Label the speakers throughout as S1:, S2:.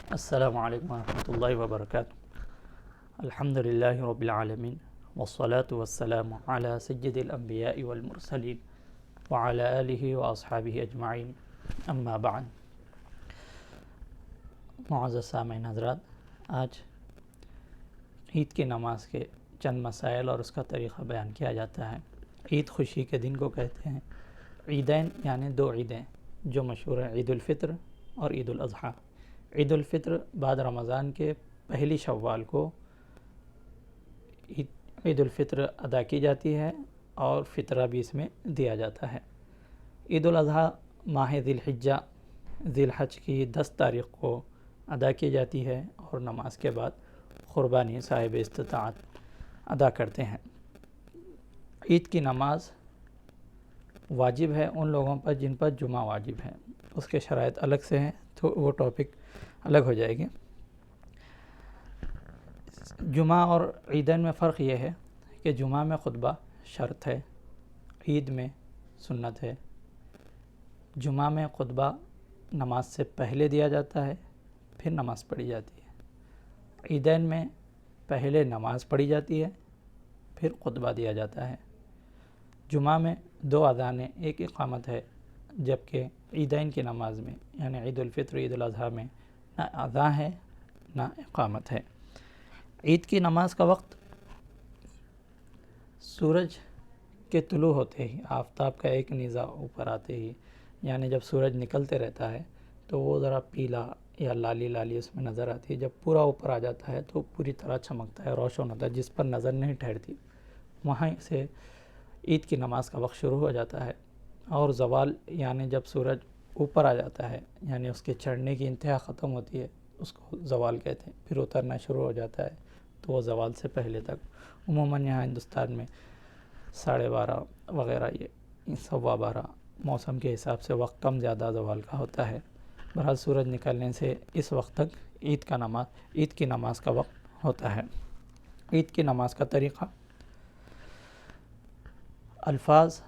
S1: السلام علیکم ورحمۃ اللہ وبرکاتہ۔ الحمد للہ رب العالمین والصلاة والسلام علی سید الانبیاء والمرسلین وعلی آلہ واصحابہ اجمعین، اما بعد۔ معزز سامعین حضرات، آج عید کی نماز کے چند مسائل اور اس کا طریقہ بیان کیا جاتا ہے۔ عید خوشی کے دن کو کہتے ہیں۔ عیدین یعنی دو عیدیں جو مشہور ہیں، عید الفطر اور عید الاضحیٰ۔ عید الفطر بعد رمضان کے پہلی شوال کو عید الفطر ادا کی جاتی ہے اور فطرہ بھی اس میں دیا جاتا ہے۔ عید الاضحیٰ ماہ ذی الحج کی 10 تاریخ کو ادا کی جاتی ہے اور نماز کے بعد قربانی صاحب استطاعت ادا کرتے ہیں۔ عید کی نماز واجب ہے ان لوگوں پر جن پر جمعہ واجب ہے، اس کے شرائط الگ سے ہیں تو وہ ٹاپک الگ ہو جائے گی۔ جمعہ اور عیدین میں فرق یہ ہے کہ جمعہ میں خطبہ شرط ہے، عید میں سنت ہے۔ جمعہ میں خطبہ نماز سے پہلے دیا جاتا ہے، پھر نماز پڑھی جاتی ہے۔ عیدین میں پہلے نماز پڑھی جاتی ہے، پھر خطبہ دیا جاتا ہے۔ جمعہ میں 2 اذانیں، ایک اقامت ہے، جبکہ عیدین کی نماز میں یعنی عید الفطر عید الاضحیٰ میں نہ اذان ہے نہ اقامت ہے۔ عید کی نماز کا وقت سورج کے طلوع ہوتے ہی، آفتاب کا ایک نیزہ اوپر آتے ہی، یعنی جب سورج نکلتے رہتا ہے تو وہ ذرا پیلا یا لالی اس میں نظر آتی ہے۔ جب پورا اوپر آ جاتا ہے تو پوری طرح چمکتا ہے، روشن ہوتا ہے، جس پر نظر نہیں ٹھہرتی۔ وہیں سے عید کی نماز کا وقت شروع ہو جاتا ہے، اور زوال یعنی جب سورج اوپر آ جاتا ہے، یعنی اس کے چڑھنے کی انتہا ختم ہوتی ہے، اس کو زوال کہتے ہیں، پھر اترنا شروع ہو جاتا ہے تو وہ زوال سے پہلے تک عموماً یہاں ہندوستان میں 12:30 وغیرہ، یہ 12:15 موسم کے حساب سے وقت کم زیادہ زوال کا ہوتا ہے۔ بہرحال سورج نکلنے سے اس وقت تک عید کی نماز کا وقت ہوتا ہے۔ عید کی نماز کا طریقہ، الفاظ،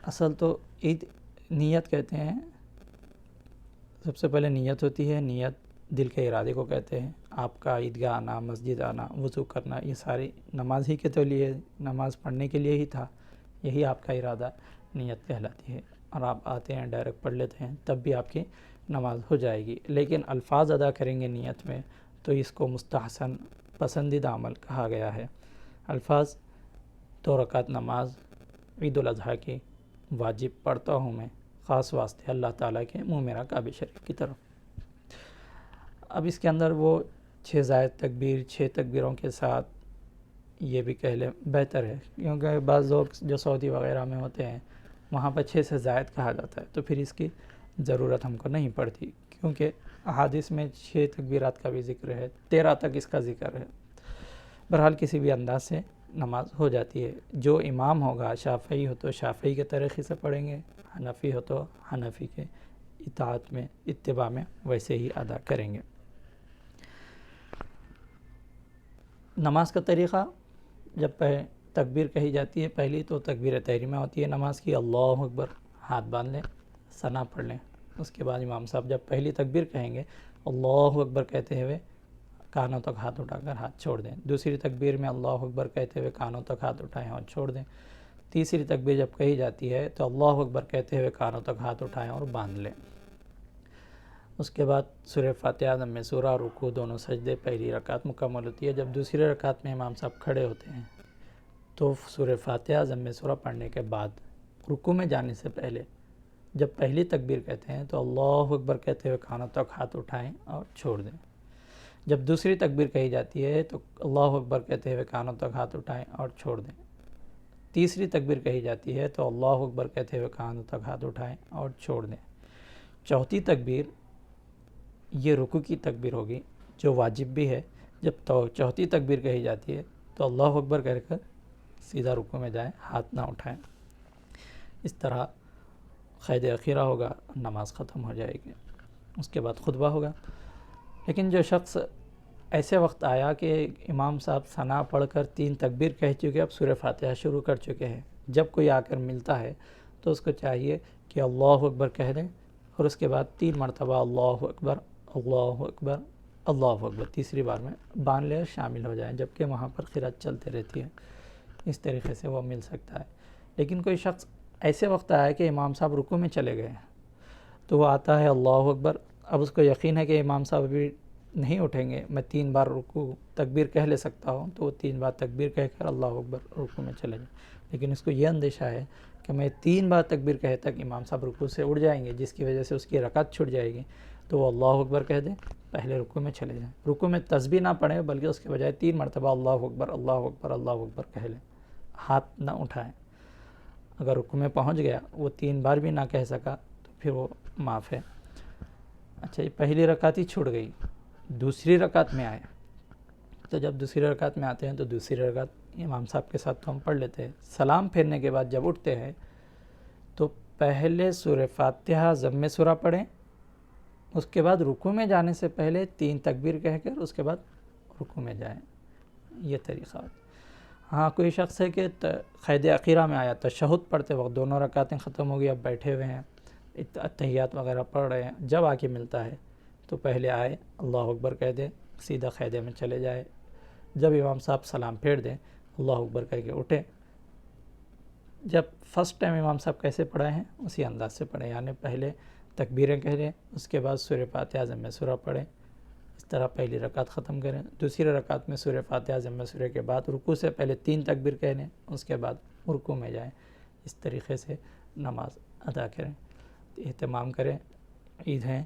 S1: اصل تو عید نیت کہتے ہیں۔ سب سے پہلے نیت ہوتی ہے، نیت دل کے ارادے کو کہتے ہیں۔ آپ کا عیدگاہ آنا، مسجد آنا، وضو کرنا، یہ ساری نماز ہی کے تو لیے، نماز پڑھنے کے لیے ہی تھا، یہی آپ کا ارادہ نیت کہلاتی ہے۔ اور آپ آتے ہیں ڈائریکٹ پڑھ لیتے ہیں تب بھی آپ کی نماز ہو جائے گی۔ لیکن الفاظ ادا کریں گے نیت میں تو اس کو مستحسن، پسندیدہ عمل کہا گیا ہے۔ الفاظ: 2 رکعت نماز عید الاضحیٰ کی واجب پڑھتا ہوں میں، خاص واسطے اللہ تعالیٰ کے، منہ میرا کعبہ شریف کی طرف۔ اب اس کے اندر وہ 6 زائد تکبیر، 6 تکبیروں کے ساتھ یہ بھی کہہ لیں بہتر ہے، کیونکہ بعض لوگ جو سعودی وغیرہ میں ہوتے ہیں وہاں پر 6 سے زائد کہا جاتا ہے، تو پھر اس کی ضرورت ہم کو نہیں پڑتی، کیونکہ احادیث میں 6 تکبیرات کا بھی ذکر ہے، 13 تک اس کا ذکر ہے۔ بہرحال کسی بھی انداز سے نماز ہو جاتی ہے۔ جو امام ہوگا، شافعی ہو تو شافعی کے طریقے سے پڑھیں گے، حنفی ہو تو حنفی کے اطاعت میں، اتباع میں ویسے ہی ادا کریں گے۔ نماز کا طریقہ، جب تکبیر کہی جاتی ہے پہلی، تو تکبیر تحریمہ ہوتی ہے نماز کی، اللہ اکبر، ہاتھ باندھ لیں، ثنا پڑھ لیں۔ اس کے بعد امام صاحب جب پہلی تکبیر کہیں گے، اللہ اکبر کہتے ہوئے کانوں تک ہاتھ اٹھا کر ہاتھ چھوڑ دیں۔ دوسری تکبیر میں اللہ اکبر کہتے ہوئے کانوں تک ہاتھ اٹھائیں اور چھوڑ دیں۔ تیسری تکبیر جب کہی جاتی ہے تو اللہ اکبر کہتے ہوئے کانوں تک ہاتھ اٹھائیں اور باندھ لیں۔ اس کے بعد سورہ فاتحہ، ضم سورہ، رکوع، دونوں سجدے، پہلی رکعت مکمل ہوتی ہے۔ جب دوسری رکعت میں امام صاحب کھڑے ہوتے ہیں تو سورہ فاتحہ، ضم سورہ پڑھنے کے بعد رکوع میں جانے سے پہلے جب پہلی تکبیر کہتے ہیں تو اللہ اکبر کہتے ہوئے کانوں تک ہاتھ اٹھائیں اور چھوڑ دیں۔ جب دوسری تکبیر کہی جاتی ہے تو اللہ اکبر کہتے ہوئے کانوں تک ہاتھ اٹھائیں اور چھوڑ دیں۔ تیسری تکبیر کہی جاتی ہے تو اللہ اکبر کہتے ہوئے کانوں تک ہاتھ اٹھائیں اور چھوڑ دیں۔ چوتھی تکبیر یہ رکوع کی تکبیر ہوگی، جو واجب بھی ہے۔ جب چوتھی تکبیر کہی جاتی ہے تو اللہ اکبر کہہ کر سیدھا رکوع میں جائیں، ہاتھ نہ اٹھائیں۔ اس طرح قید اخیرہ ہوگا، نماز ختم ہو جائے گی۔ اس کے بعد خطبہ ہوگا۔ لیکن جو شخص ایسے وقت آیا کہ امام صاحب ثنا پڑھ کر 3 تکبیر کہہ چکے، اب سورہ فاتحہ شروع کر چکے ہیں، جب کوئی آ کر ملتا ہے تو اس کو چاہیے کہ اللہ اکبر کہہ دیں، اور اس کے بعد 3 مرتبہ اللہ اکبر اللہ اکبر اللہ اکبر، تیسری بار میں باندھ لے اور شامل ہو جائیں، جبکہ وہاں پر قرات چلتے رہتی ہے. اس طریقے سے وہ مل سکتا ہے. لیکن کوئی شخص ایسے وقت آیا کہ امام صاحب رکوع میں چلے گئے، تو وہ آتا ہے اللہ اکبر. اب اس کو یقین ہے کہ امام صاحب ابھی نہیں اٹھیں گے، میں 3 بار رکوع تکبیر کہہ لے سکتا ہوں، تو وہ 3 بار تکبیر کہہ کر اللہ اکبر رکوع میں چلے جائیں. لیکن اس کو یہ اندیشہ ہے کہ میں 3 بار تکبیر کہے تک امام صاحب رکوع سے اٹھ جائیں گے، جس کی وجہ سے اس کی رکعت چھوٹ جائے گی، تو وہ اللہ اکبر کہہ دیں، پہلے رکوع میں چلے جائیں. رکوع میں تسبیح نہ پڑھیں، بلکہ اس کے بجائے 3 مرتبہ اللہ اکبر اللہ اکبر اللہ اکبر کہہ لیں، ہاتھ نہ اٹھائیں. اگر رکوع میں پہنچ گیا، وہ 3 بار بھی نہ کہہ سکا، تو پھر وہ معاف ہے. اچھا، یہ پہلی رکعت ہی چھوٹ گئی، دوسری رکعت میں آئے. تو جب دوسری رکعت میں آتے ہیں تو دوسری رکعت امام صاحب کے ساتھ تو ہم پڑھ لیتے ہیں. سلام پھیرنے کے بعد جب اٹھتے ہیں تو پہلے سورہ فاتحہ ضم سورہ پڑھیں، اس کے بعد رکوع میں جانے سے پہلے 3 تکبیر کہہ کر اس کے بعد رکوع میں جائیں. یہ طریقہ. ہاں، کوئی شخص ہے کہ قید اخیرہ میں آیا، تشہد پڑھتے وقت دونوں رکعتیں ختم ہو گئی، اب بیٹھے ہوئے ہیں، تحیات وغیرہ پڑھ رہے ہیں، جب آ کے ملتا ہے تو پہلے آئے اللہ اکبر کہہ دے، سیدھا قیدے میں چلے جائے. جب امام صاحب سلام پھیر دیں، اللہ اکبر کہہ کے اٹھیں. جب فرسٹ ٹائم امام صاحب کیسے پڑھائے ہیں اسی انداز سے پڑھیں، یعنی پہلے تکبیریں کہہ لیں، اس کے بعد سورہ فاتحہ ضم سورہ پڑھیں. اس طرح پہلی رکعت ختم کریں. دوسری رکعت میں سورہ فاتحہ ضم سورہ کے بعد رکوع سے پہلے 3 تکبیر کہہ لیں، اس کے بعد رکوع میں جائیں. اس طریقے سے نماز ادا کریں. اہتمام کریں. عید ہیں،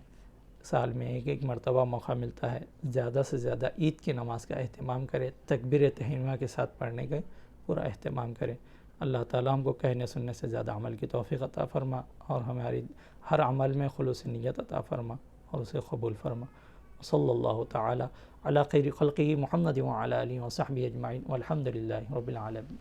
S1: سال میں ایک مرتبہ موقع ملتا ہے، زیادہ سے زیادہ عید کی نماز کا اہتمام کریں. تکبیر تحریمہ کے ساتھ پڑھنے کا پورا اہتمام کریں. اللہ تعالیٰ ہم کو کہنے سننے سے زیادہ عمل کی توفیق عطا فرما، اور ہماری ہر عمل میں خلوص نیت عطا فرما اور اسے قبول فرما. صلی اللہ تعالی علی خیر خلقہ محمد وعلی آلہ وصحبہ اجمعین والحمد للہ رب العالمین.